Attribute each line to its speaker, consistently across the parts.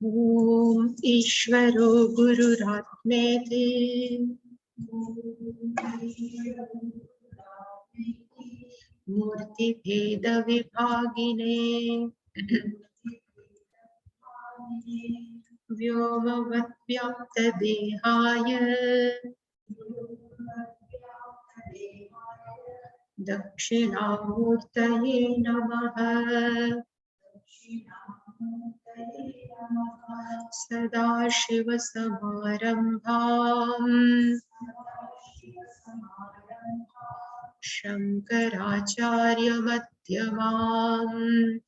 Speaker 1: ओम ईश्वरो गुरुरात्मेति मूर्तिभेद विभागिने व्योमवद्व्याप्तदेहाय दक्षिणामूर्तये नमः। सदाशिवसमारम्भाम् शङ्कराचार्यमध्यमाम्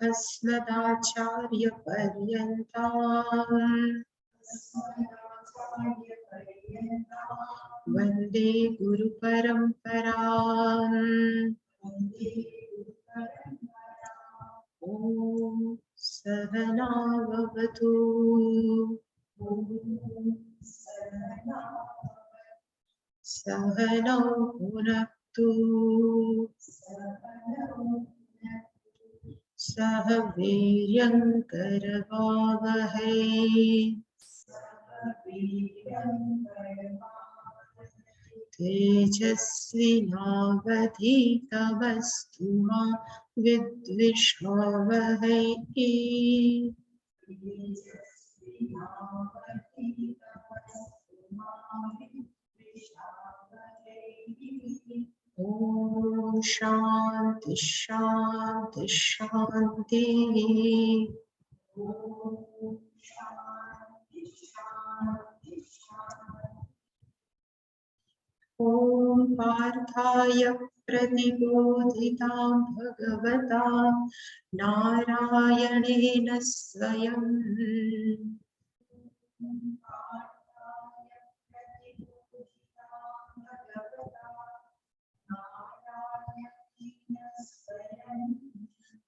Speaker 1: अस्मदाचार्यपर्यन्ताम् वन्दे गुरुपरम्पराम्। ॐ सहना भवतु सहनौ भुनक्तु सह वीर्यङ्करवावहै तेजस्विनावधीतमस्तु मा विद्विषावहै। ॐ शान्ति शान्ति शान्तिः। ॐ पार्थाय प्रतिबोधितां भगवता नारायणेन स्वयं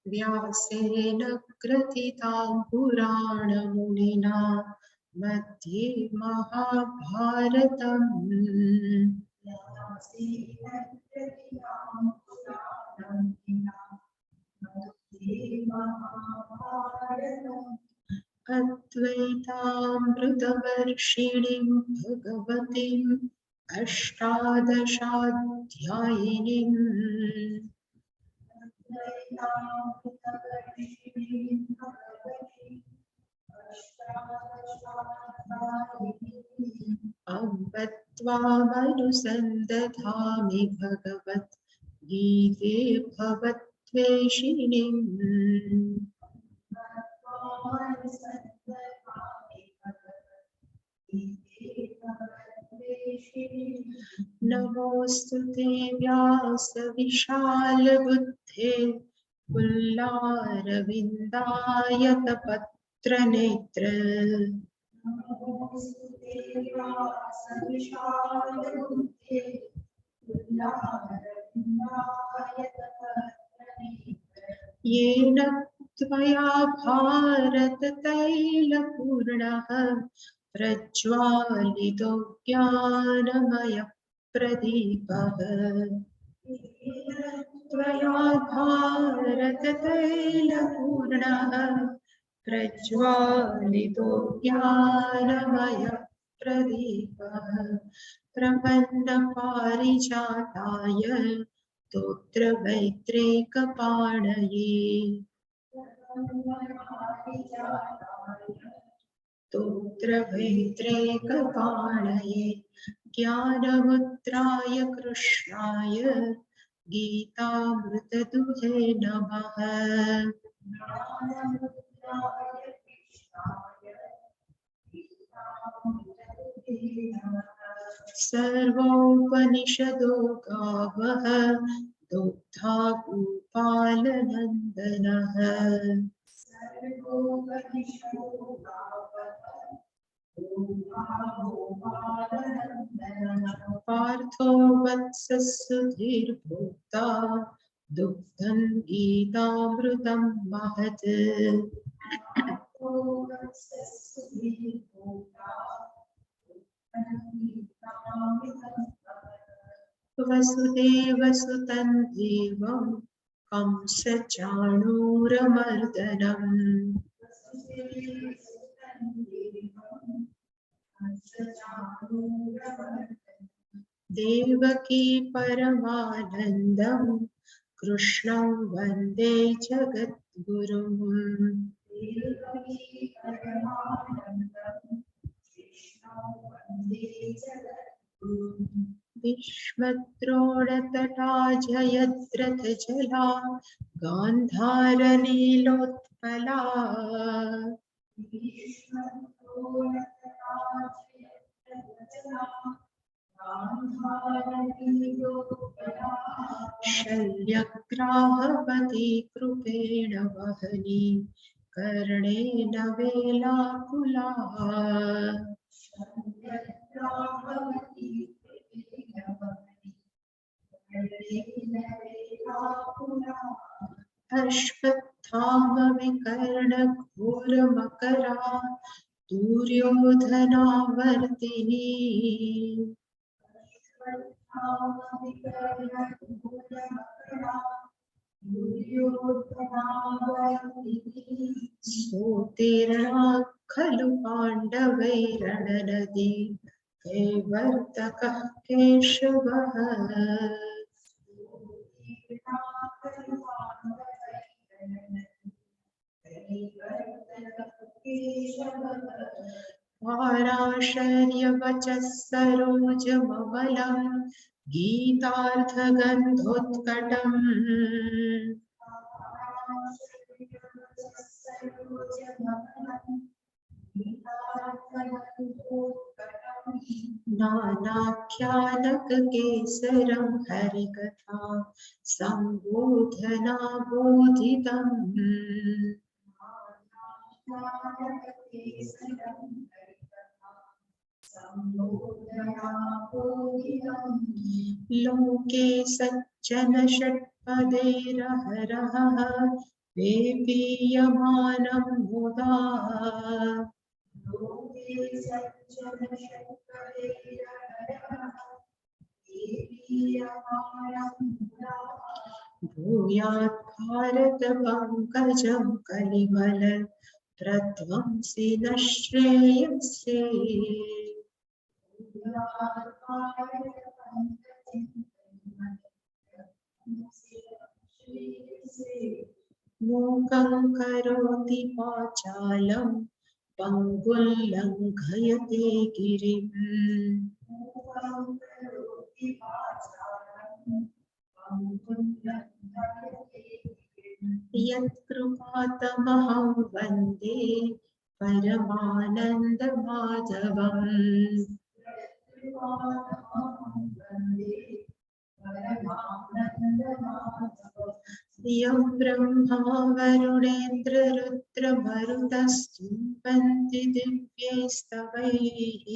Speaker 1: व्यासेन ग्रथितां पुराणमुनिना मध्ये महाभारतम्। अद्वैतामृतवर्षिणीं भगवतीम् अष्टादशाध्यायिनीम् अम्ब त्वामनुसन्दधामि भगवत् गीते भवद्वेषिणीम्। नमोऽस्तु ते व्यासविशालबुद्धे पुल्लारविन्दायतपत्रनेत्र येन त्वया भारततैलपूर्णः प्रज्वालितो ज्ञानमयः प्रदीपः। त्वया भारततैलपूर्णः प्रज्वालितो ज्ञानमयः प्रदीपः। प्रपन्नपारिजाताय स्तोत्रवैत्रेकपाणये ज्ञानमुद्राय कृष्णाय गीतामृतदुहे नमः। सर्वोपनिषदो गावः दुग्धा गोपालनन्दनः। पार्थो वत्ससुधीर्भोक्ता दुग्धं गीतामृतं महत्। वसुदेवसुतं देवं कंसचाणूरमर्दनम् देवकी परमानन्दं कृष्णं वन्दे जगद्गुरुम् विश्वद्रोणतटा जयद्रथजला गान्धारनीलोत्पला शल्यग्राहवती कृपेण वहनी कर्णेन वेलाकुला अश्वत्थामविकर्णघोरमकरा दुर्योधनावर्तिनी सोतीर्णा खलु पाण्डवैरणनदी कैवर्तकः केशवः पाराशर्यवचः सरोजममलं गीतार्थगन्धोत्कटम् नानाख्यानककेसरं हरिकथा सम्बोधना बोधितम् लोके सज्जन षट्पदैरहरः वेपीयमानं मुदा भूयात् भारत पंकजं कलिबल प्रध्वंसि न श्रेयसे मूकं करोति वाचालं पङ्गुल्लङ्घयते गिरिम् यत्कृपातमहं वन्दे परमानन्दमाधवम् यं ब्रह्मा वरुणेन्द्ररुद्रमरुतस्तुन्वन्ति दिव्यैस्तवैः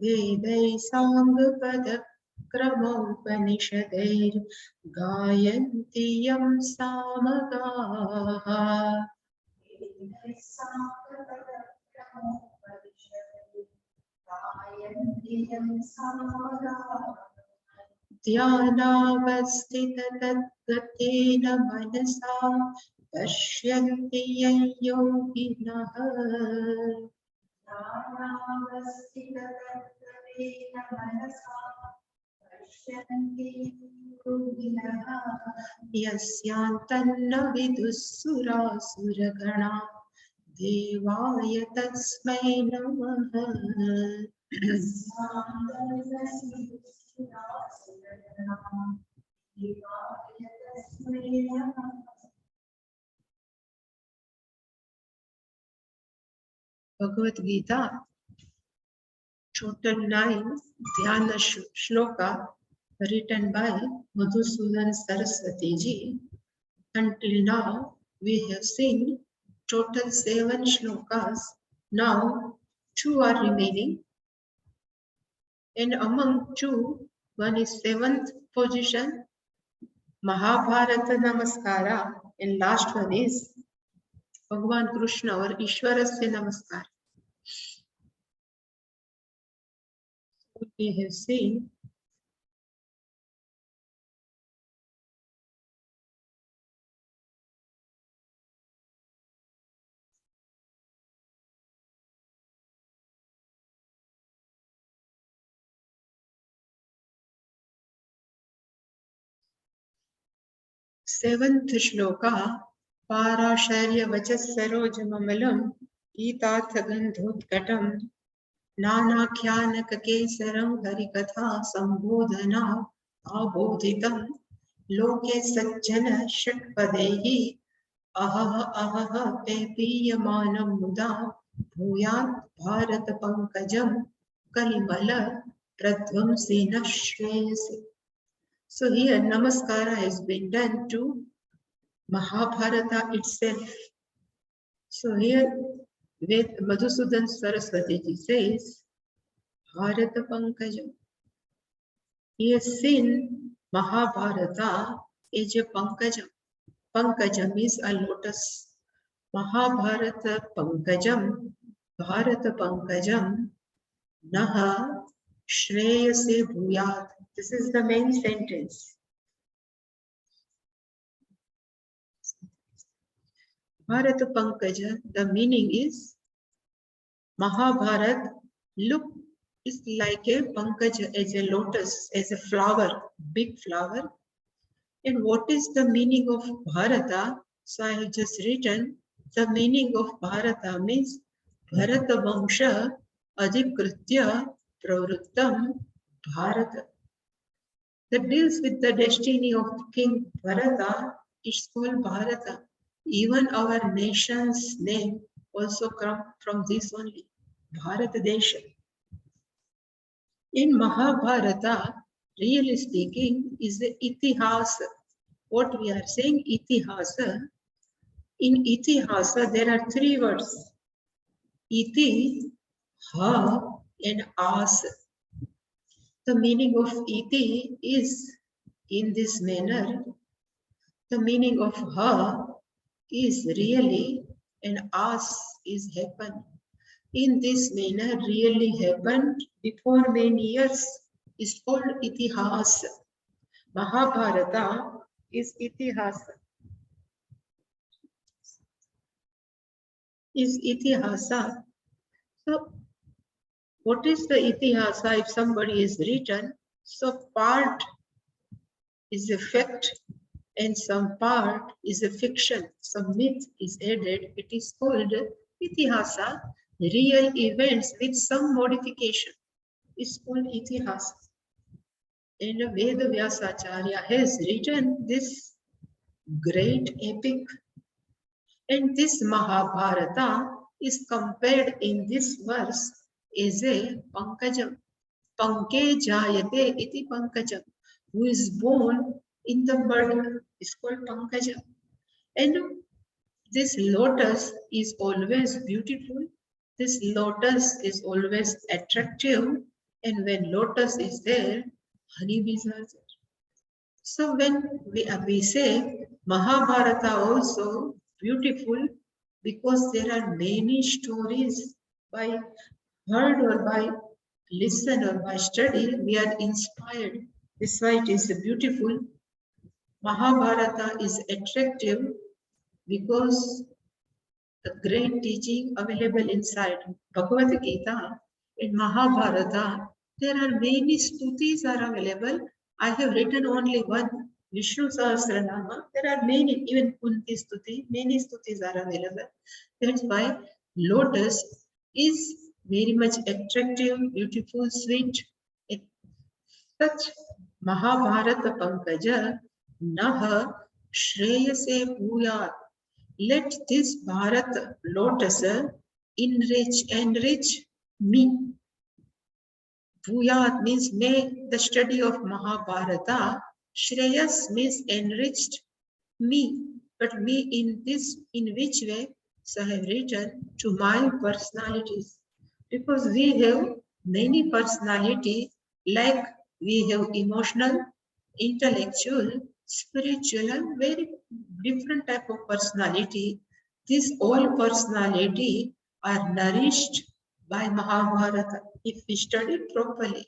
Speaker 1: वेदैः साङ्गपदक्रमोपनिषदैर्गायन्ति यं सामगाः ध्यानावस्थिततद्गतेन मनसा पश्यन्ति यं योगिनः यस्यान्तन्न विदुः सुरासुरगणा देवाय तस्मै नमः Bhagavad Gita, chapter 9, Dhyan-shloka, written by Madhusudan Saraswati ji. Until now, we have seen total 7 shlokas. Now, 2 are remaining. And among 2, one is 7th position, Mahabharata Namaskara, and last one is Bhagavan Krishna or Ishwarasya Namaskar. we have seen seventh shloka, Parasharya Vachasaro Jmamalam, Gita Gandhotkatam, Nanakyanaka Kesaram Harikatha Sambodhana Abodhitam, Loke Sajjana Shatpadehi, Ahaha Ahaha Pepiyamanam Muda, Bhuyat Bharat Pankajam, Kalimala Pradvamsena Shreyasi. So here Namaskara has been done to Mahabharata itself. So here with Madhusudan Saraswati ji says, Bharata Pankajam. He has seen Mahabharata as a Pankajam. Pankajam is a lotus. Mahabharata Pankajam, Bharata Pankajam, Naha Shreyase Bhuyat. This is the main sentence. Bharata Pankaja, the meaning is Mahabharat look is like a Pankaja, as a lotus, as a flower, big flower. And what is the meaning of Bharata? So I have just written the meaning of Bharata means Bharata Vamsha Adhikritya Pravrittam Bharata. That deals with the destiny of King Bharata is called Bharata. Even our nation's name also comes from this only, Bharata Desha. In Mahabharata, really speaking, is the Itihasa. What we are saying, Itihasa. In Itihasa, there are three words, Iti, Ha, and As. The meaning of Iti is in this manner. The meaning of Ha is really, and As is happen. In this manner, really happened before many years, is called Itihasa. Mahabharata is Itihasa. Is Itihasa. So, what is the Itihasa if somebody is written? So, part is a fact and some part is a fiction. Some myth is added. It is called Itihasa. Real events with some modification is called Itihasa. And Veda Vyasacharya has written this great epic. And this Mahabharata is compared in this verse as a Pankajam. Panke Jayate iti Pankajam. Who is born in the bud is called Pankajam. And this lotus is always beautiful. This lotus is always attractive. And when lotus is there, honeybees are there. So when we say Mahabharata also beautiful because there are many stories by heard or by listen or by study, we are inspired. This why it is beautiful. Mahabharata is attractive because the great teaching available inside Bhagavat Gita in Mahabharata, there are many stutis are available. I have written only one, Vishnu Sahasranama. There are many, even Kunti Stuti, many stutis are available. That's why lotus is very much attractive, beautiful, sweet. Such Mahabharata Pankaja Naha Shreyase Bhuyat. Let this Bharat lotus enrich me. Bhuyat means may the study of Mahabharata. Shreyas means enriched me. But me in this, in which way? So I have written to my personalities. Because we have many personalities, like we have emotional, intellectual, spiritual, and very different type of personality. These all personality are nourished by Mahabharata if we study properly.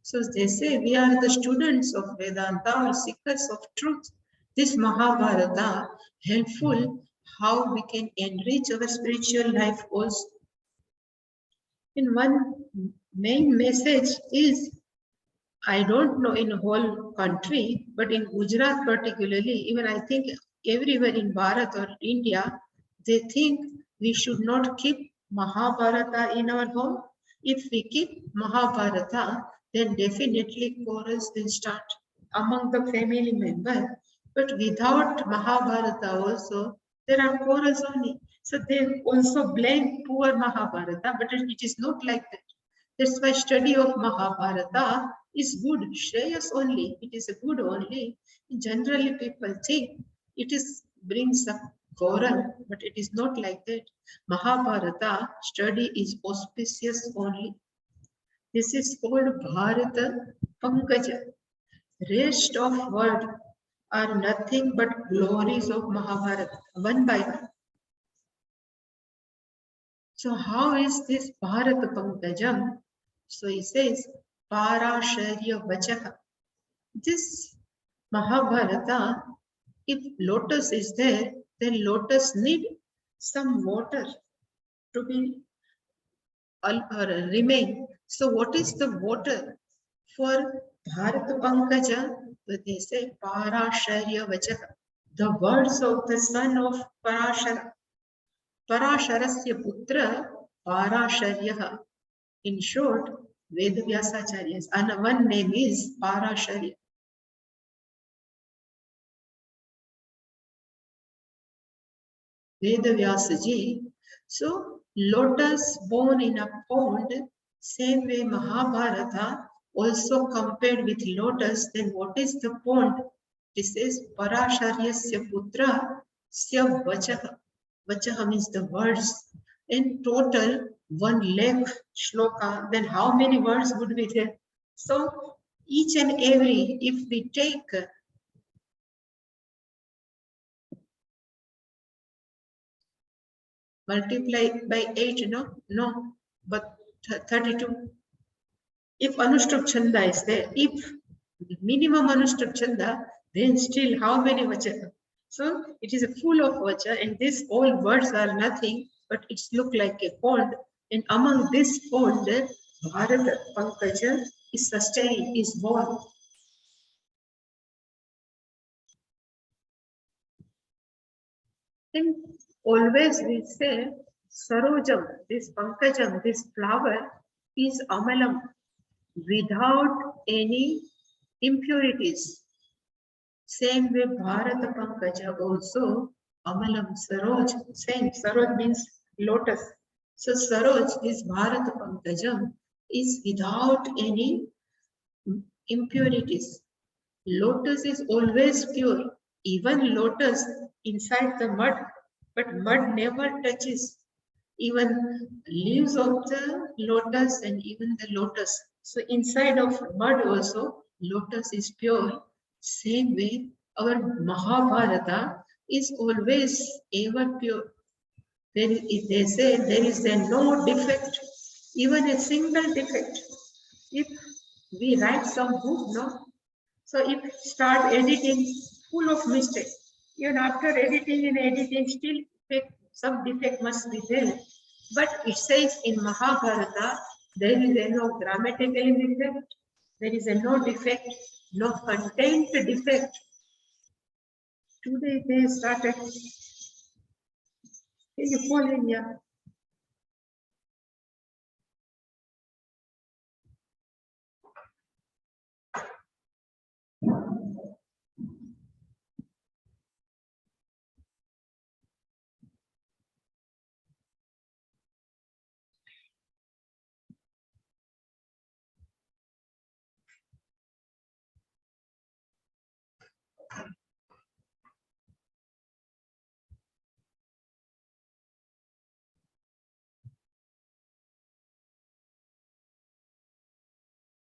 Speaker 1: So they say we are the students of Vedanta or seekers of truth. This Mahabharata helpful how we can enrich our spiritual life also. In one main message is, I don't know in whole country, but in Gujarat particularly, even I think everywhere in Bharat or India, they think we should not keep Mahabharata in our home. If we keep Mahabharata, then definitely quarrels will start among the family members. But without Mahabharata also, there are quarrels only. So they also blame poor Mahabharata, but it is not like that. That's why study of Mahabharata is good, Shreyas only. It is a good only. Generally, people think it is brings a quarrel, but it is not like that. Mahabharata study is auspicious only. This is called Bharata Pankaja. Rest of world are nothing but glories of Mahabharata, one by one. So how is this Bharata Pankajam? So he says, Parasharya Vachaha. This Mahabharata, if lotus is there, then lotus need some water to be remain. So what is the water for Bharata Pankaja? So they say Parasharya Vachaha. The words of the son of Parashara. Parasharasya Putra Parasharya. In short, Vedavyasacharya. And one name is Parasharya. Vedavyasaji. So, lotus born in a pond, same way Mahabharata also compared with lotus. Then what is the pond? This is Parasharyasya Putra Sya Vachaha. Vachaha means the words. In total, 1 lakh shloka. Then how many words would be there? So, each and every, if we take multiply by 8, no, but 32. If Anushtup Chanda is there, if minimum Anushtup Chanda, then still how many vacha? So it is a full of vacha, and these all words are nothing, but it's look like a pond. And among this pond, Bharata Pankaja is sustained, is born. And always we say, Sarojam, this Pankajam, this flower is Amalam, without any impurities. Same way Bharata Pankaja also, Amalam, Saroj, same, Saroj means lotus. So Saroj, this Bharata Pankajam, is without any impurities. Lotus is always pure. Even lotus inside the mud, but mud never touches. Even leaves of the lotus and even the lotus. So inside of mud also, lotus is pure. Same way, our Mahabharata is always ever pure. They say there is no defect, even a single defect. If we write some book, no, so if start editing, full of mistakes. Even after editing, still some defect must be there. But it says in Mahabharata, there is no grammatical defect, there is no defect, no content defect. Today they started. Can you follow in here?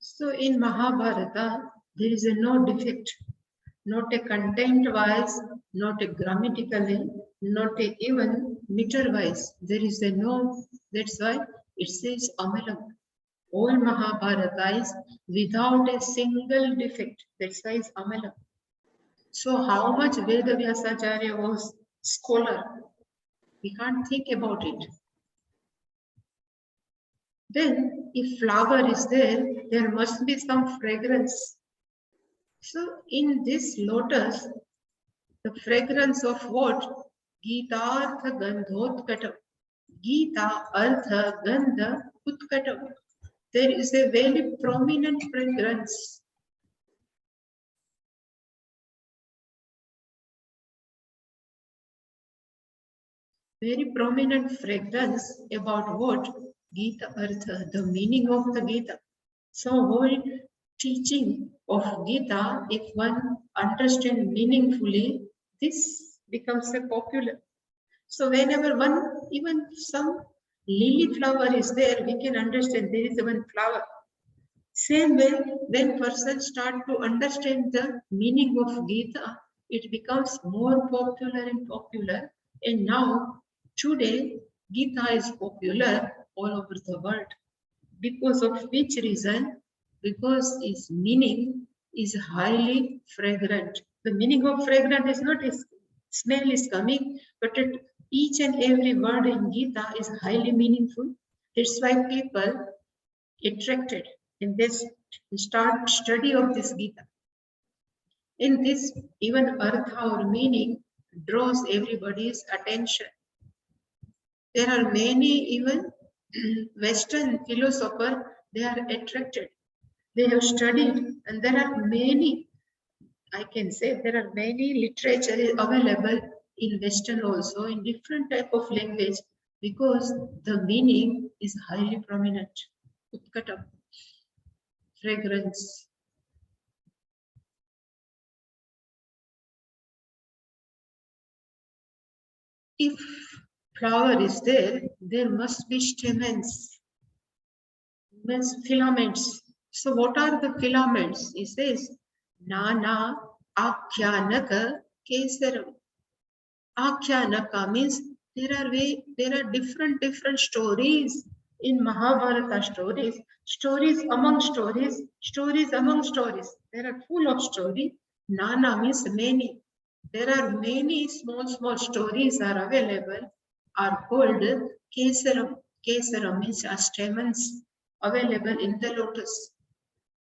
Speaker 1: So in Mahabharata, there is no defect, not a content-wise, not a grammatically, not a even meter-wise. There is no, that's why it says Amalam. All Mahabharata is without a single defect. That's why it's Amalam. So how much Veda Vyasacharya was scholar? We can't think about it. Then if flower is there, there must be some fragrance. So in this lotus, the fragrance of what? Gita Artha Gandhotkatam. Gita Artha Gandha Utkatam. There is a very prominent fragrance. Very prominent fragrance about what? Gita Artha, the meaning of the Gita. So whole teaching of Gita, if one understands meaningfully, this becomes a popular. So whenever one, even some lily flower is there, we can understand there is one flower. Same way, when person start to understand the meaning of Gita, it becomes more popular and popular. And now, today, Gita is popular all over the world. Because of which reason? Because its meaning is highly fragrant. The meaning of fragrant is not a smell is coming, but each and every word in Gita is highly meaningful. That's why people attracted in this start study of this Gita. In this, even artha or meaning draws everybody's attention. There are many even Western philosophers, they are attracted. They have studied, and there are many, I can say, there are many literature available in Western also in different type of language because the meaning is highly prominent. Utkatam, fragrance. If flower is there, there must be stamens, means filaments. So what are the filaments? It says, Nana Akhyanaka Kesaram. Akhyanaka means there are different stories in Mahabharata stories among stories, stories among stories. There are full of stories. Nana means many. There are many small stories are available, are called Kesaram. Kesaram means stamens available in the lotus.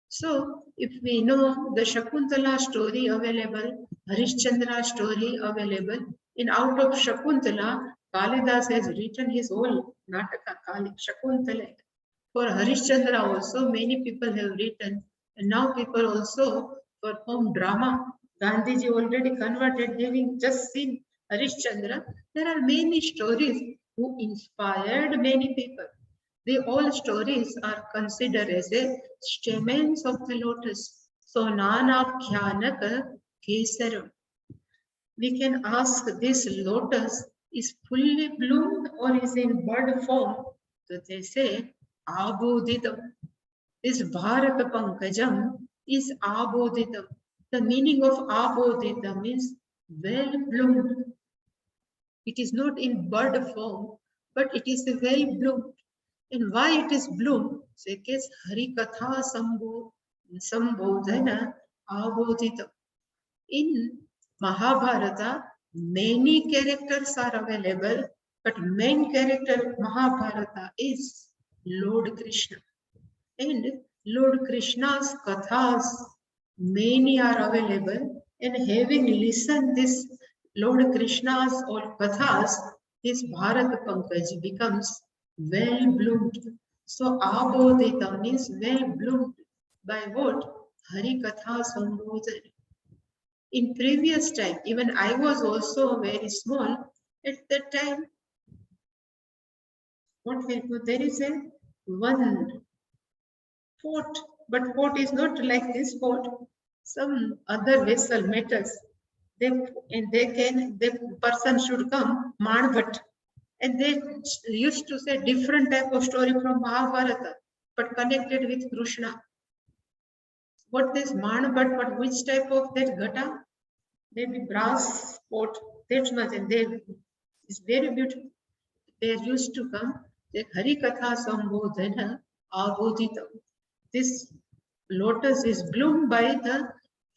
Speaker 1: So, if we know the Shakuntala story available, Harishchandra story available, in out of Shakuntala, Kalidas has written his whole Nataka Kali, Shakuntala. For Harishchandra also, many people have written, and now people also perform drama. Gandhiji already converted, having just seen Harishchandra. There are many stories who inspired many people. The all stories are considered as a stamens of the lotus. So Nanabhyanaka Kesaram. We can ask this lotus is fully bloomed or is in bud form. So they say Abodhitam. This Bharata Pankajam is Abodhitam. The meaning of Abodhitam means well bloomed. It is not in bud form, but it is well bloomed. And why it is bloomed? Because Harikatha Sambodhana Abodhita. In Mahabharata, many characters are available, but main character of Mahabharata is Lord Krishna. And Lord Krishna's kathas, many are available, and having listened this Lord Krishna's all kathas, this Bharat Pankaj becomes well bloomed. So Abodhita means well bloomed by what? Hari Katha Sambodhana. In previous time, even I was also very small, at that time, what will do? There is a one pot, but pot is not like this pot, some other vessel, metals. The person should come, Manbhat. And they used to say different type of story from Mahabharata, but connected with Krishna. What is Manbhat, but which type of that gata? Maybe brass pot, that's much, and they is very beautiful. They used to come, the Hari Katha Sambodhana abodhitam. This lotus is bloomed by the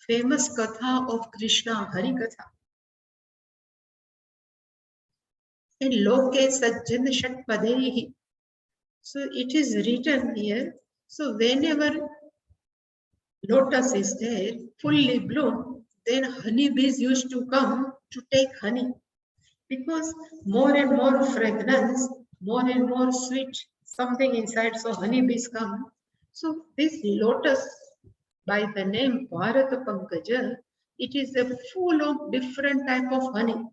Speaker 1: famous katha of Krishna, Hari Katha. And loke sajjan shatpadehi. So it is written here. So whenever lotus is there, fully bloomed, then honeybees used to come to take honey. Because more and more fragrance, more and more sweet, something inside, so honeybees come. So this lotus, by the name Bharata Pankaja, it is a full of different type of honey.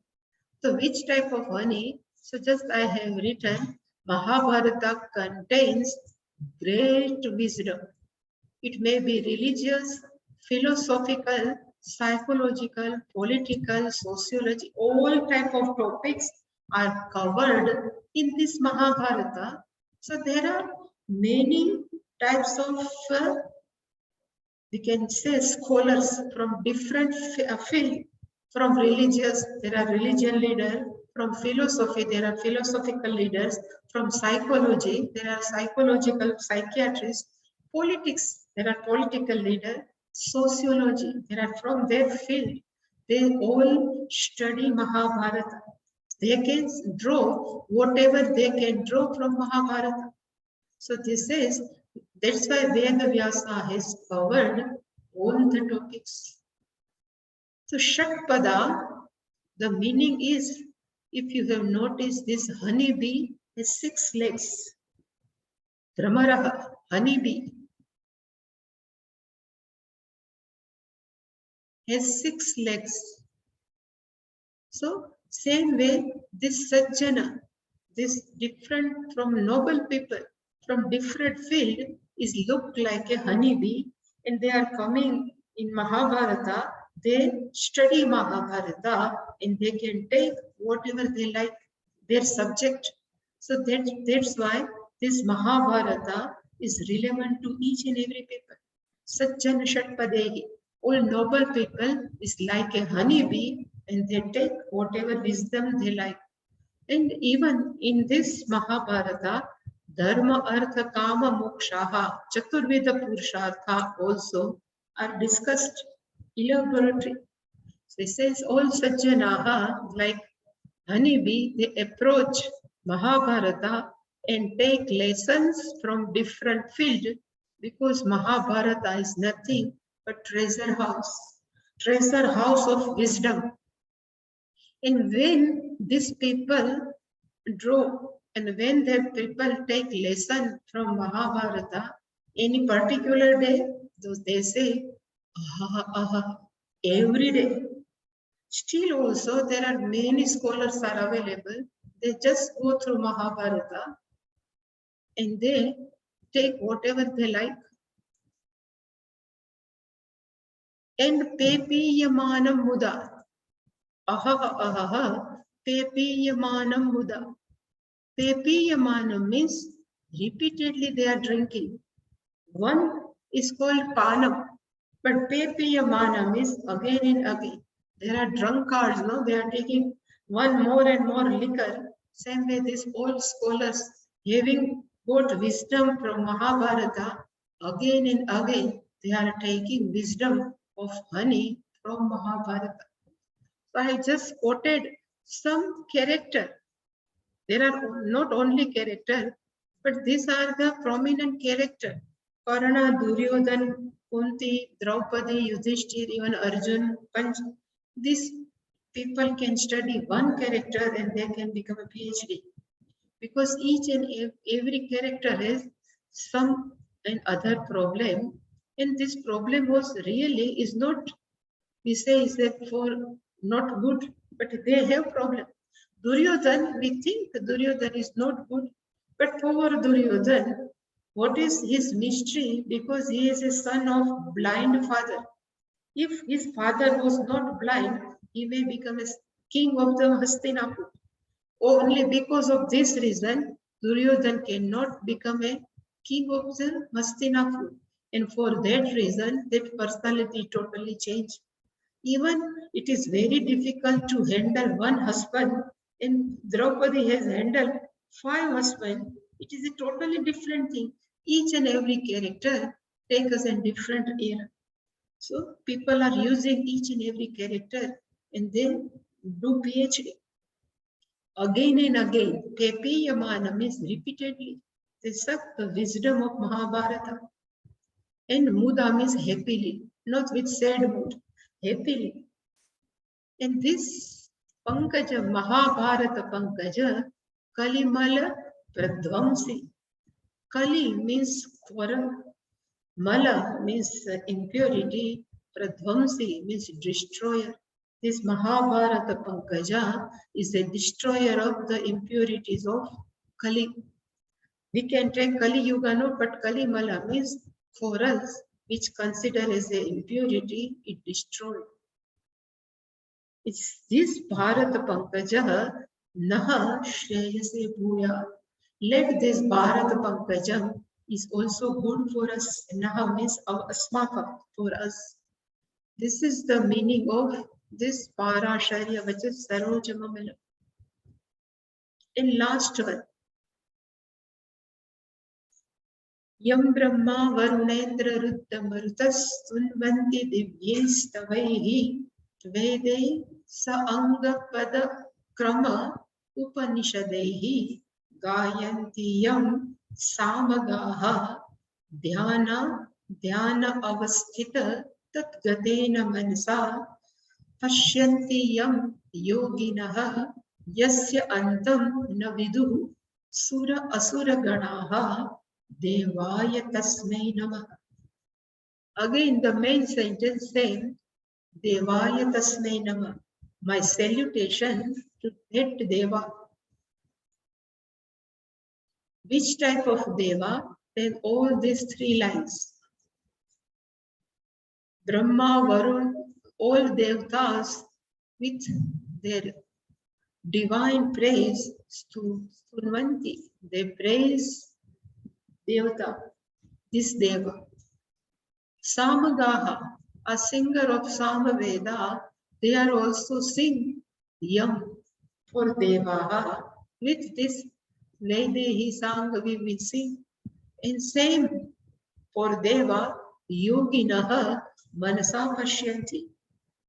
Speaker 1: So which type of honey? So just I have written, Mahabharata contains great wisdom. It may be religious, philosophical, psychological, political, sociology, all type of topics are covered in this Mahabharata. So there are many types of, we can say, scholars from different field. From religious, there are religion leaders. From philosophy, there are philosophical leaders. From psychology, there are psychological psychiatrists. Politics, there are political leaders. Sociology, there are from their field. They all study Mahabharata. They can draw whatever they can draw from Mahabharata. So this is, that's why Veda Vyasa has covered all the topics. So Shatpada, the meaning is, if you have noticed, this honeybee has 6 legs. Dramaraha, honeybee, has 6 legs. So same way, this Sajjana, this different from noble people, from different field, is looked like a honeybee, and they are coming in Mahabharata. They study Mahabharata and they can take whatever they like, their subject. So that's why this Mahabharata is relevant to each and every people. Sajjan Shatpadehi, all noble people is like a honeybee and they take whatever wisdom they like. And even in this Mahabharata, Dharma, Artha, Kama, Mokshaha, Chaturveda Purushartha also are discussed elaborately. So it says all Sajjanaha, like honeybee, they approach Mahabharata and take lessons from different fields, because Mahabharata is nothing but treasure house of wisdom. And when these people draw, and when the people take lesson from Mahabharata, any particular day, those they say, every day. Still also, there are many scholars are available. They just go through Mahabharata and they take whatever they like. And Pepiyamanam Muda. Pepiyamanam Muda. Pepiyamanam means repeatedly they are drinking. One is called Panam, but Pepiyamanam is again and again. There are drunkards, no? They are taking one more and more liquor. Same way, these old scholars, having got wisdom from Mahabharata, again and again, they are taking wisdom of honey from Mahabharata. So I just quoted some character. There are not only character, but these are the prominent character. Karna, Duryodhan, Kunti, Draupadi, Yudhishthir, even Arjun, Panch. These people can study one character and they can become a PhD. Because each and every character has some and other problem. And this problem was really is not, we say is that for not good, but they have problem. Duryodhan, we think Duryodhan is not good, but for Duryodhan, what is his mystery? Because he is a son of blind father. If his father was not blind, he may become a king of the Hastinapur. Only because of this reason, Duryodhan cannot become a king of the Hastinapur. And for that reason, that personality totally changed. Even it is very difficult to handle one husband, and Draupadi has handled 5 husbands. It is a totally different thing. Each and every character takes us in different era. So people are using each and every character and then do PhD. Again and again, Pepiyamana means repeatedly. They suck the wisdom of Mahabharata. And Muda means happily, not with sad mood, happily. And this Pankaja, Mahabharata Pankaja, Kalimala Pradvamsi. Kali means quarrel, Mala means impurity, Pradvamsi means destroyer. This Mahabharata Pankaja is a destroyer of the impurities of Kali. We can take Kali Yuga, no, but Kali Mala means for us, which consider as a impurity, it destroys. It's this Bharata Pankaja Naha Shreyase Bhuya. Let this Bharata Pankajam is also good for us. Naha means asmaka, for us. This is the meaning of this Parasharya, which is Jmammalam. In last one, Yam Brahma Varunendra Ruddha Marutas Tunvanti Divyaistavaihi Vedai Sa Anga Pada Krama Upanishadaihi Gayanti Yam Samagaha Dhyana Avasthita Tatgatena Manasa Pashyanti Yam Yoginaha Yasya Antam Navidu Sura Asura Ganaha Devaya Tasmai Namaha. Again, the main sentence saying Devaya Tasmai Namaha. My salutation to that Deva. Which type of Deva? Then all these three lines. Brahma, Varun, all Devatas with their divine praise to Sunvanti. They praise Devata, this Deva. Samagaha, a singer of Samaveda, they are also sing Yam for Devaha. With this Vaidehi sang we will sing. And same for Deva, Yoginaha Manasa Pashyanti.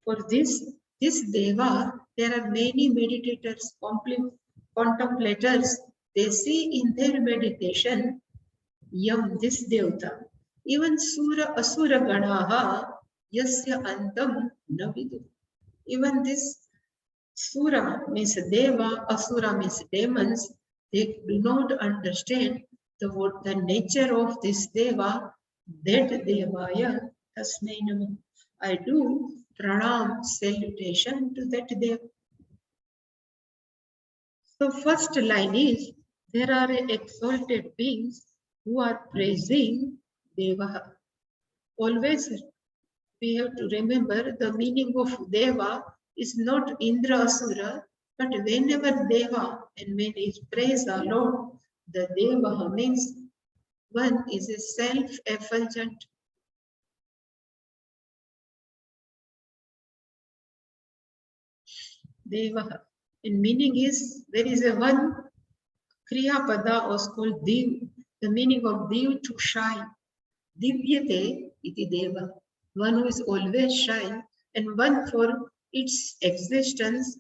Speaker 1: For this Deva, there are many meditators, contemplators. They see in their meditation Yam, this Devata. Even Sura Asura Ganaha Yasya Antam Navidu. Even this Sura means Deva, Asura means demons. They do not understand the nature of this Deva, that Devaya Tasmai Namaha. I do pranam, salutation to that Deva. So first line is, there are exalted beings who are praising Deva. Always we have to remember the meaning of Deva is not Indra Asura, but whenever Deva and when it praise the Lord, the Deva means one is a self-effulgent. Deva. And meaning is, there is a one Kriya Pada was called Div. The meaning of Div to shine. Divyate iti Deva. One who is always shine, and one for its existence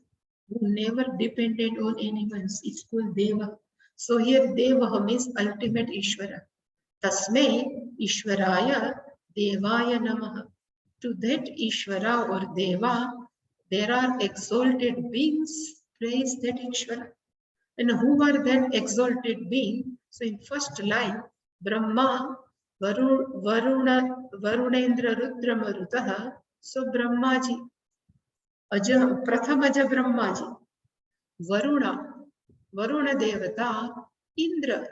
Speaker 1: who never depended on anyone. It's called Deva. So here Deva means ultimate Ishvara. Tasmai Ishvaraya Devaya Namaha. To that Ishvara or Deva, there are exalted beings. Praise that Ishvara. And who are that exalted being? So in first line, Brahma, Varunendra Rudra Marutaha. So Brahmaji, Prathamaja Brahmaji, Varuna Devata, Indra,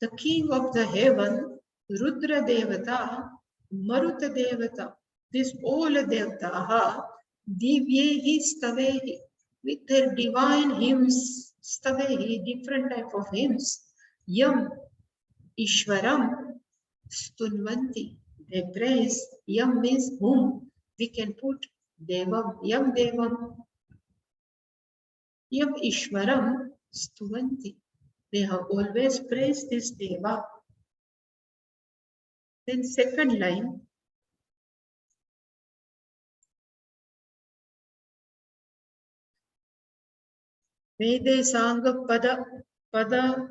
Speaker 1: the king of the heaven, Rudra Devata, Maruta Devata. This all Devataha, Divyehi Stavehi, with their divine hymns, Stavehi, different type of hymns, Yam, Ishwaram, Stunvanti. They praise. Yam means whom. We can put Devam, Yam Devam. Yam Ishwaram Stuvanti. They have always praised this Deva. Then second line, Vede Sanga Pada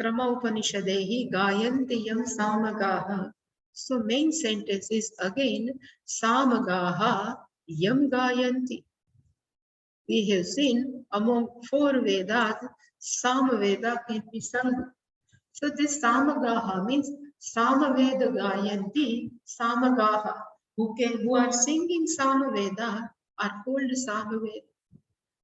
Speaker 1: Krama Upanishadehi Gayanti Yam Samagaha. So main sentence is again Samagaha Yam Gayanti. We have seen among 4 Vedas, Samaveda can be sung. So this Samagaha means Samaveda Gayanti Samagaha. Who are singing Samaveda are called Samaveda.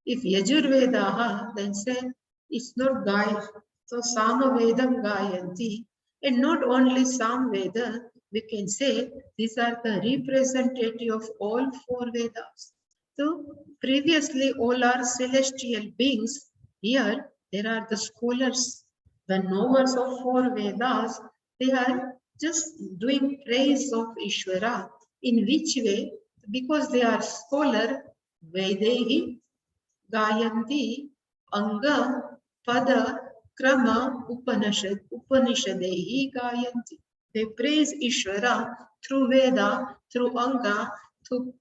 Speaker 1: If Yajurvedaha, then say it's not Gaya. So Samavedam Gayanti. And not only Samveda, we can say these are the representative of all 4 Vedas. So previously all are celestial beings. Here there are the scholars, the knowers of 4 Vedas. They are just doing praise of Ishvara. In which way? Because they are scholar, Vedehi Gayanti Anga Pada Krama Upanishadehi Gayanti. They praise Ishvara through Veda, through Anga, through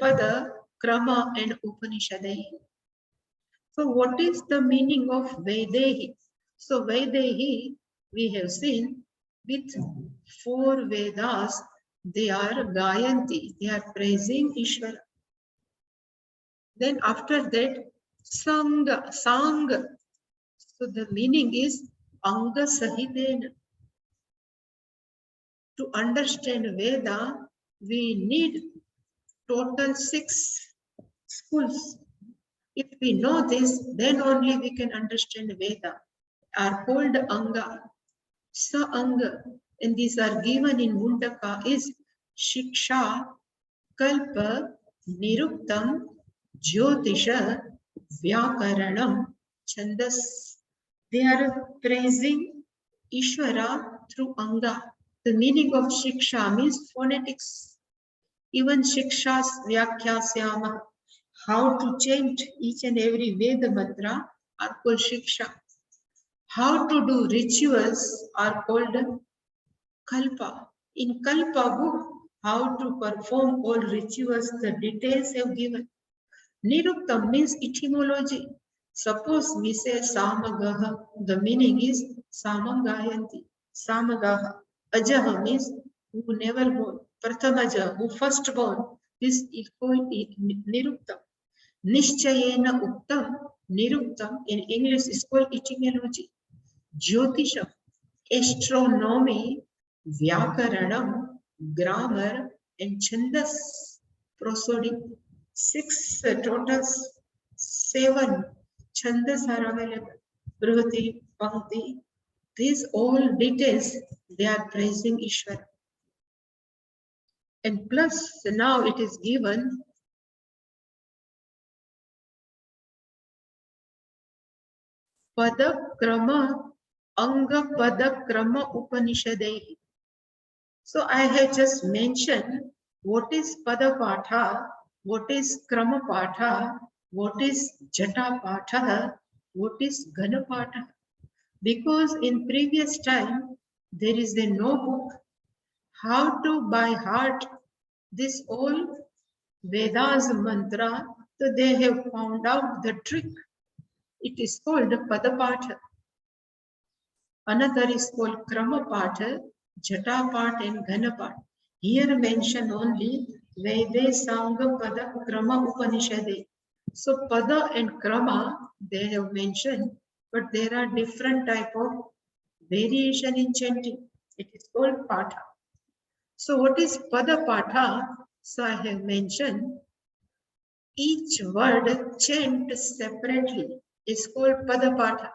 Speaker 1: Pada, Krama and Upanishadehi. So what is the meaning of Vedehi? So Vedehi, we have seen with 4 Vedas, they are Gayanti, they are praising Ishvara. Then after that, Sangha. So the meaning is Anga Sahitena. To understand Veda, we need total 6 schools. If we know this, then only we can understand Veda. Are called Anga, Sa-Anga, and these are given in Mundaka is Shiksha, Kalpa, Niruktam, Jyotisha, Vyakaranam, Chandas. They are praising Ishvara through Anga. The meaning of Shiksha means phonetics. Even Shikshas Vyakyasyama, how to chant each and every Veda mantra are called Shiksha. How to do rituals are called Kalpa. In Kalpa book, how to perform all rituals, the details have given. Niruktam means etymology. Suppose we say Samagaha, the meaning is Samangayanti, Samagaha. Ajaha means who never born. Prathamaja, who first born. This is called Niruktam. Nishchayena Uktam, Niruktam in English is called etymology. Jyotisha, astronomy, Vyakaranam, grammar, and Chandas, prosody. 6 totals, 7 Chandas are available. Brihati, Pankti, these all details, they are praising Ishvara. And plus, now it is given Padakrama, Anga Padakrama Upanishadehi. So I have just mentioned what is Padapatha, what is Kramapatha, what is Jatapatha, what is Ganapatha. Because in previous time, there is a no book. How to by heart this all Vedas mantra, so they have found out the trick. It is called Padapatha. Another is called Kramapatha, Jatapat and Ganapat. Here mention only Vede Sangha Pada Krama Upanishade. So Pada and Krama they have mentioned, but there are different type of variation in chanting. It is called Patha. So what is Pada Patha? So I have mentioned each word chant separately is called Pada Patha.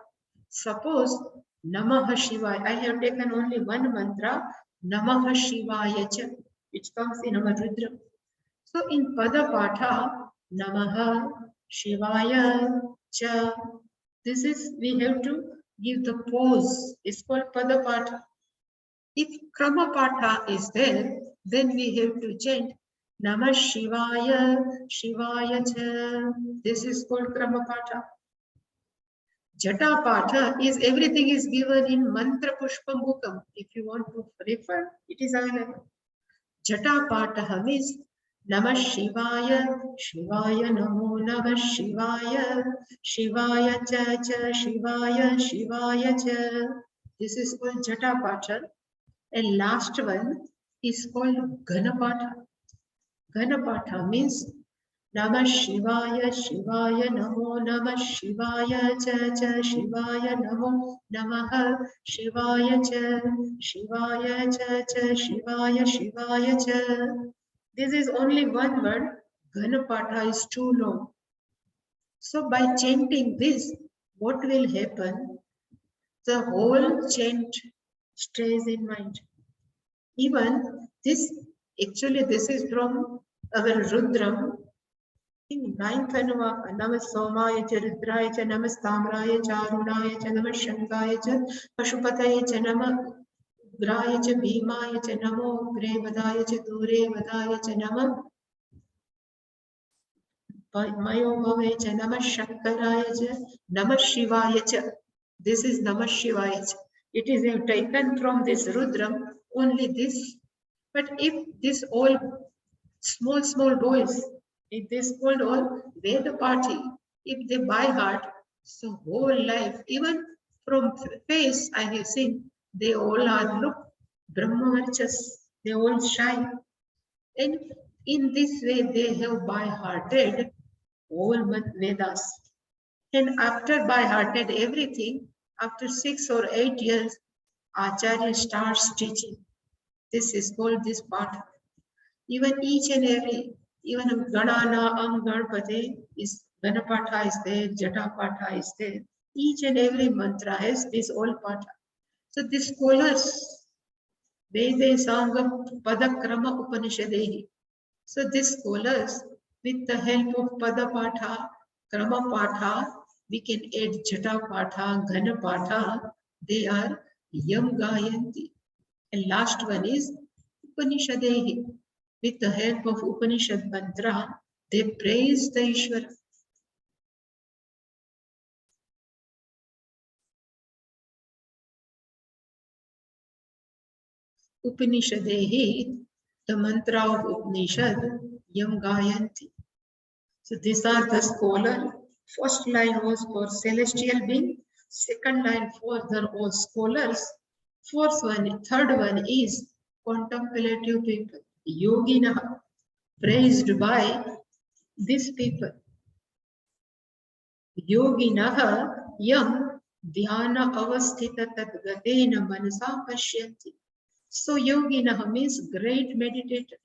Speaker 1: Suppose Namah Shivaya. I have taken only one mantra, Namah Shivaya Cha, which comes in our Rudra. So in Pada Patha, Namah Shivaya Cha. This is, we have to give the pause. It's called Pada Patha. If Krama Patha is there, then we have to chant Namah Shivaya, Shivaya Cha. This is called Krama Patha. Jata Patha is everything is given in Mantra Pushpam Mukam. If you want to refer, it is available. Jata Patha means Namah Shivaya, Shivaya Namo Namah Shivaya, Shivaya Cha Cha, Shivaya, Shivaya Cha. This is called Jata Patha. And last one is called Ganapatha. Ganapatha means Namah Shivaya, Shivaya Namo Namah Shivaya Cha Cha, Shivaya Namo Namaha, Shivaya Cha, Shivaya Cha Cha, Shivaya, Shivaya Cha. This is only one word. Ganapatha is too long. So by chanting this, what will happen? The whole chant stays in mind. Even this, actually this is from our Rudram. In ninth Anuvaka, Namah Somaya cha Rudraya cha Namah Stamraya cha Arunaya cha Namah Shankaya cha Pashupataya cha Namah Graya cha Bhimaya cha Namo Grevadaya cha Dure Vadaya cha Namah Mayo Bhave cha Namah Shankaraya cha Namah Shivaya cha. This is Namah Shivaya cha. It is taken from this Rudram, only this. But if this all small boys, if they scold all, they the party. If they by heart, so whole life, even from face I have seen, they all are look Brahmavarchas, they all shy. And in this way they have by-hearted all Vedas. And after by-hearted everything, after 6 or 8 years, Acharya starts teaching. This is called this part. Even each and every, even Ganana, Ganpate is Ganapatha is there, Jatapatha is there. Each and every mantra has this all patha. So these scholars, Vede Sangam Padakrama Upanishadehi. So these scholars, with the help of Padapatha, Kramapatha, we can add Jatapatha, Ganapatha. They are Yam Gayanti. And last one is Upanishadehi. With the help of Upanishad mantra, they praise the Ishvara. Upanishadehi, the mantra of Upanishad, Yam Gayanti. So these are the scholar. First line was for celestial being, second line for the all scholars. Third one is contemplative people, Yogina, praised by these people. Yoginaha yam dhyana avasthita tadgatena manasa pashyanti. So Yoginaha means great meditator.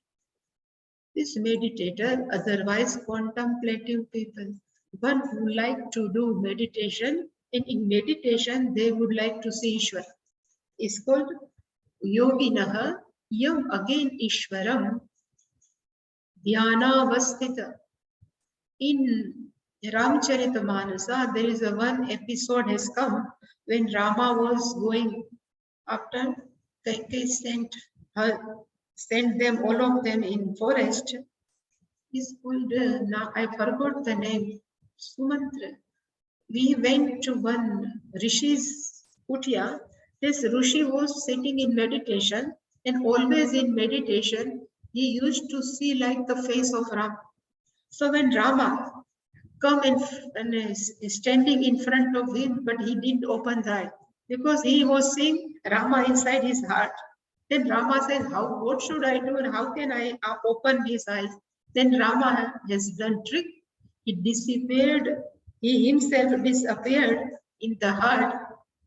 Speaker 1: This meditator, otherwise contemplative people, one who like to do meditation, and in meditation they would like to see Ishvara, is called Yoginaha yam again Ishvaram dhyana avasthita. In Ramcharitamānasa, there is a one episode has come when Rama was going after Kaikeyi sent them, all of them in forest. He's called, now I forgot the name, Sumantra. We went to one Rishi's kutia. This Rishi was sitting in meditation, and always in meditation, he used to see like the face of Rama. So when Rama come and is standing in front of him, but he didn't open the eye because he was seeing Rama inside his heart. Then Rama says, what should I do and how can I open his eyes? Then Rama has done trick. He disappeared. He himself disappeared in the heart.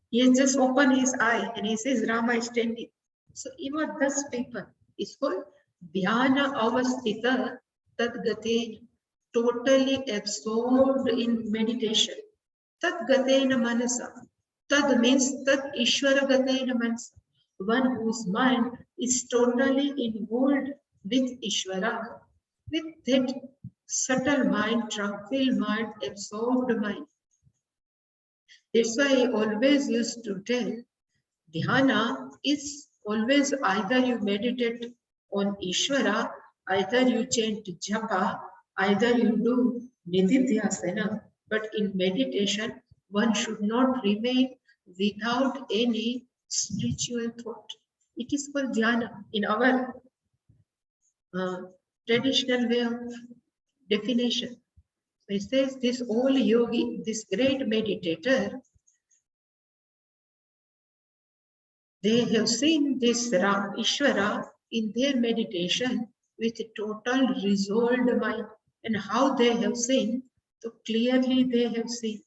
Speaker 1: He has just opened his eye and he says Rama is standing. So even this people is called Dhyana Avasthita Tadgate, totally absorbed in meditation. Tadgatena manasa. Tad means Tad Ishvara Gatena manasa. One whose mind is totally involved with Ishvara, with that subtle mind, tranquil mind, absorbed mind. That's why I always used to tell, dhyana is always either you meditate on Ishvara, either you chant japa, either you do nididhyasana, but in meditation, one should not remain without any spiritual thought. It is called dhyana in our traditional way of definition. So it says this old yogi, this great meditator, they have seen this Ram, Ishvara, in their meditation with a total resolved mind. And how they have seen, so clearly they have seen.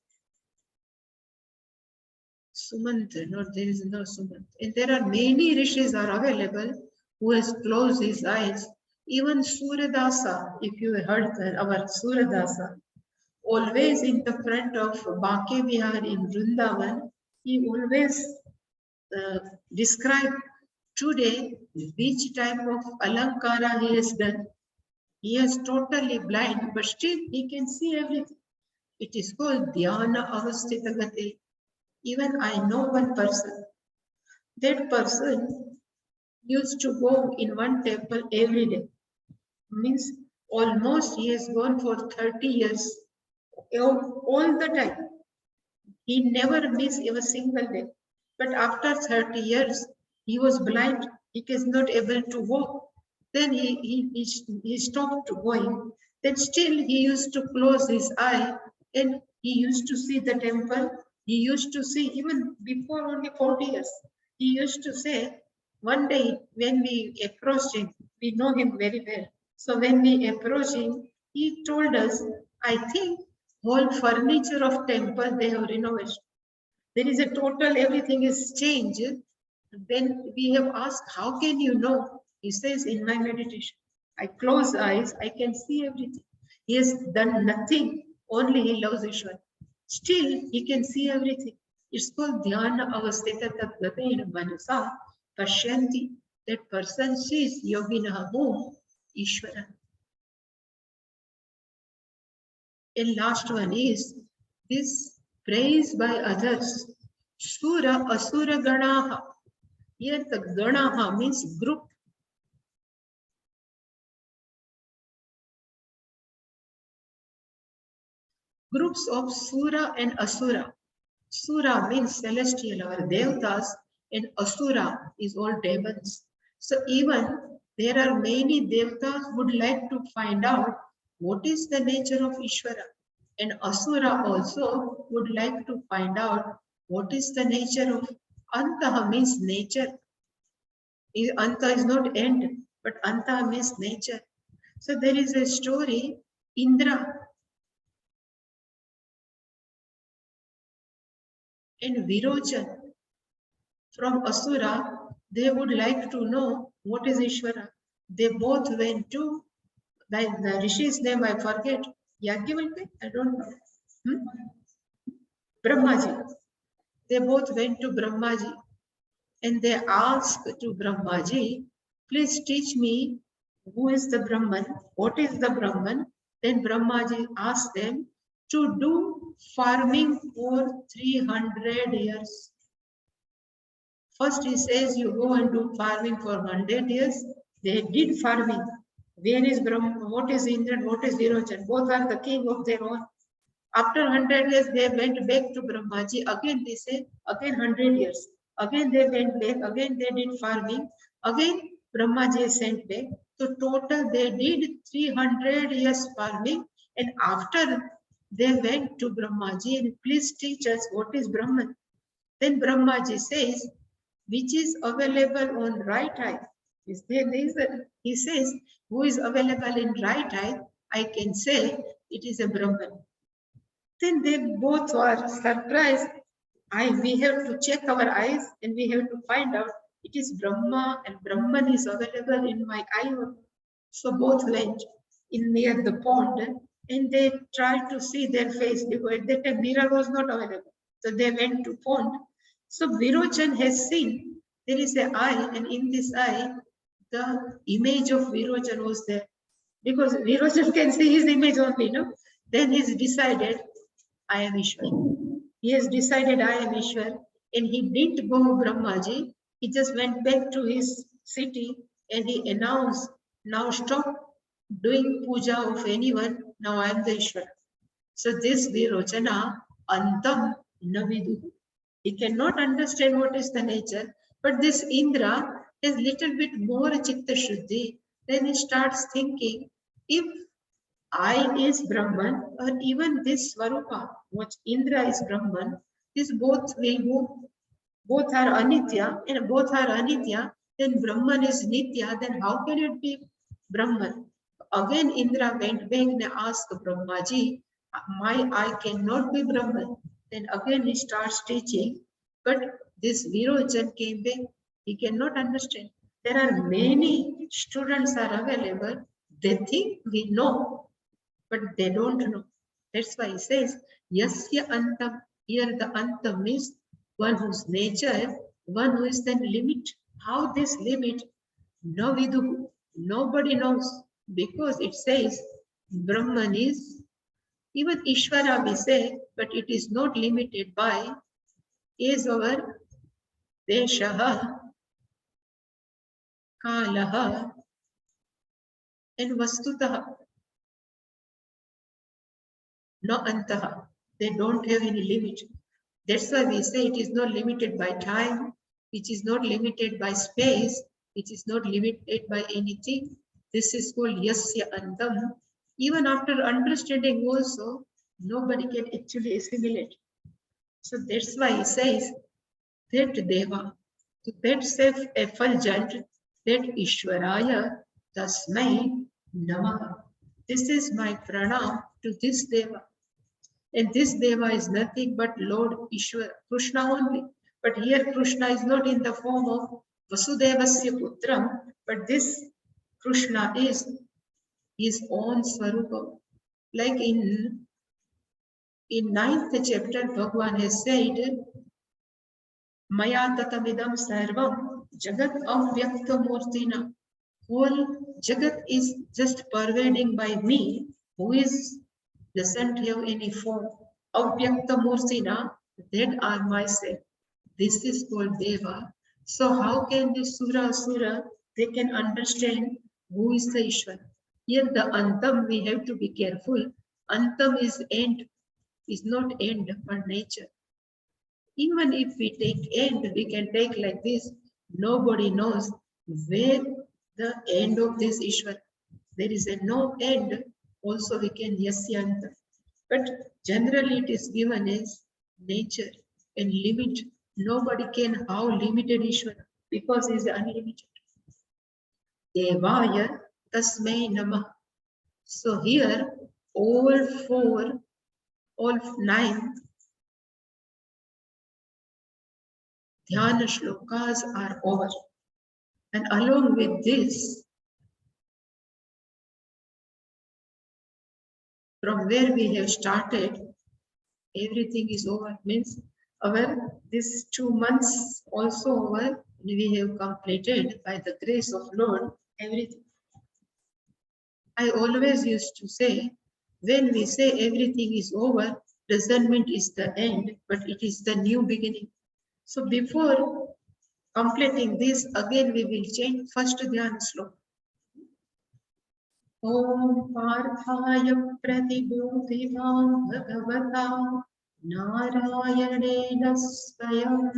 Speaker 1: Sumant, no, there is no Sumant. And there are many rishis are available who has closed his eyes. Even Suradasa, if you heard our Suradasa, always in the front of Bake Vihar in Vrindavan, he always described today which type of alankara he has done. He is totally blind, but still he can see everything. It is called dhyana avastita gati. Even I know one person. That person used to go in one temple every day. Means almost he has gone for 30 years, all the time. He never missed a single day. But after 30 years, he was blind. He was not able to walk. Then he stopped going. Then still he used to close his eye and he used to see the temple. He used to see even before only 40 years. He used to say, one day when we approached him, we know him very well. So when we approached him, he told us, I think whole furniture of temple they have renovated. There is a total, everything is changed. Then we have asked, how can you know? He says, in my meditation, I close eyes, I can see everything. He has done nothing, only he loves Ishwar. Still, he can see everything. It's called dhyana avastita tatgatena manasa pashyanti. That person sees yoginaha whom? Ishvara. And last one is this praise by others. Sura asura ganaha. Here the ganaha means group. Groups of Sura and Asura. Sura means celestial or Devatas, and Asura is all demons. So even there are many Devatas who would like to find out what is the nature of Ishvara. And Asura also would like to find out what is the nature of Antaha means nature. Anta is not end, but Anta means nature. So there is a story, Indra and Virochan from Asura, they would like to know what is Ishvara. They both went to, the Rishi's name I forget, Yagyavalkya, I don't know. Brahmaji. They both went to Brahmaji and they asked to Brahmaji, please teach me who is the Brahman, what is the Brahman. Then Brahmaji asked them to do farming for 300 years. First he says you go and do farming for 100 years. They did farming. Where is Brahma? What is Indra? What is Virochan? Both are the king of their own. After 100 years, they went back to Brahmaji. Again they say, again 100 years. Again they went back. Again they did farming. Again Brahmaji is sent back. So total they did 300 years farming. And after they went to Brahmaji and please teach us what is Brahman. Then Brahmaji says, which is available on right eye. He says, who is available in right eye, I can say it is a Brahman. Then they both were surprised. We have to check our eyes and we have to find out it is Brahma and Brahman is available in my eye. So both went in near the pond and they tried to see their face because at that time mirror was not available. So they went to pond. So Virochan has seen there is an eye, and in this eye, the image of Virochan was there. Because Virochan can see his image only, no? Then he's decided, I am Ishwar. He has decided, I am Ishwar. And he didn't go Brahmaji. He just went back to his city and he announced, now stop doing puja of anyone. Now I am the Ishwar. So this Virochana, Antam, naviduhu. He cannot understand what is the nature, but this Indra is little bit more chitta shuddhi. Then he starts thinking, if I is Brahman, or even this Swarupa, which Indra is Brahman, this both will move, both are anitya, and both are anitya, then Brahman is nitya, then how can it be Brahman? Again, Indra went back and asked Brahmaji, I cannot be Brahman. Then again he starts teaching, but this Virojan came back, he cannot understand. There are many students are available, they think we know, but they don't know. That's why he says, Yasya Antam. Here the Antam is one whose nature, one who is the limit. How this limit? No vidu. Nobody knows. Because it says Brahman is, even Ishvara we say, but it is not limited by is our Deshaha, Kalaha, and Vastutaha. No antaha. They don't have any limit. That's why we say it is not limited by time, it is not limited by space, it is not limited by anything. This is called yasya antam. Even after understanding also, nobody can actually assimilate. So that's why he says that Deva, to that self-effulgent, that Ishwaraya, Tasmai Namaha. This is my pranam to this Deva. And this Deva is nothing but Lord Ishwar, Krishna only. But here Krishna is not in the form of Vasudevasya Putram, but this Krishna is his own Swarupa. Like in 9th chapter, Bhagavan has said, Maya tatamidam sarvam jagat avyakta murtina. Whole Jagat is just pervading by me, who is doesn't have any form. Avyakta Murtina, that are myself. This is called Deva. So how can the Asura, they can understand who is the Ishwar? Here the Antam, we have to be careful. Antam is end, is not end but nature. Even if we take end, we can take like this. Nobody knows where the end of this Ishwar. There is a no end. Also we can yasyanta. But generally it is given as nature and limit. Nobody can how limited Ishwara because he is unlimited. Devaya tasmai namah. So here all 9 Dhyan-shlokas are over. And along with this, from where we have started, everything is over. Means our this 2 months also over, we have completed by the grace of Lord everything. I always used to say, when we say everything is over, doesn't mean it's the end, but it is the new beginning. So before completing this, again we will change first Dhyan-shloka. Om Parthaya Pratibodhivam Bhagavata Narayanena Swayam.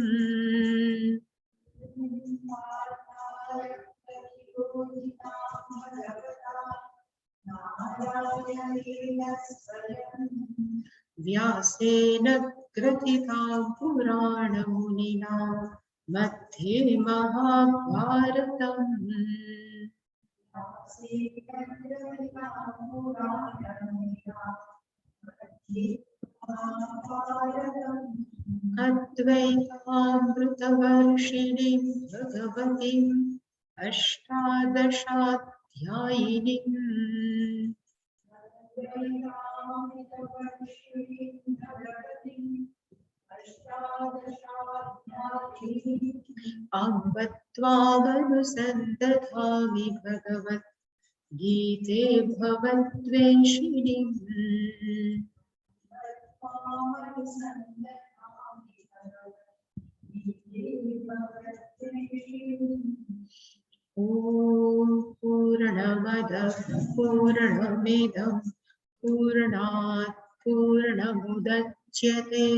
Speaker 1: Vyasena Gratitam Purana Munina Madhye Mahabharatam. Advaitamritavarshiniം Bhagavatim Ashtadashaധ്യായിനിം. Ambattvāmanusandadhāmi Bhagavat Gite Bhavatveṣinim. Om Purnamada Purnamidam Purnat Purnamudachyate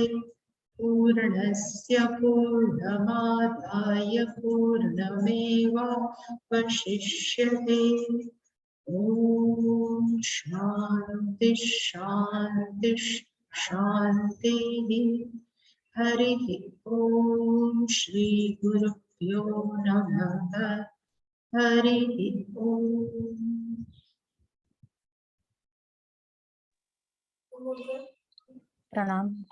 Speaker 1: पूर्णस्य पूर्णमादाय पूर्णमेवावशिष्यते। ॐ शान्ति शान्ति शान्तिः। हरिः ॐ श्री गुरुभ्यो नमः। हरिः ॐ।
Speaker 2: प्रणाम।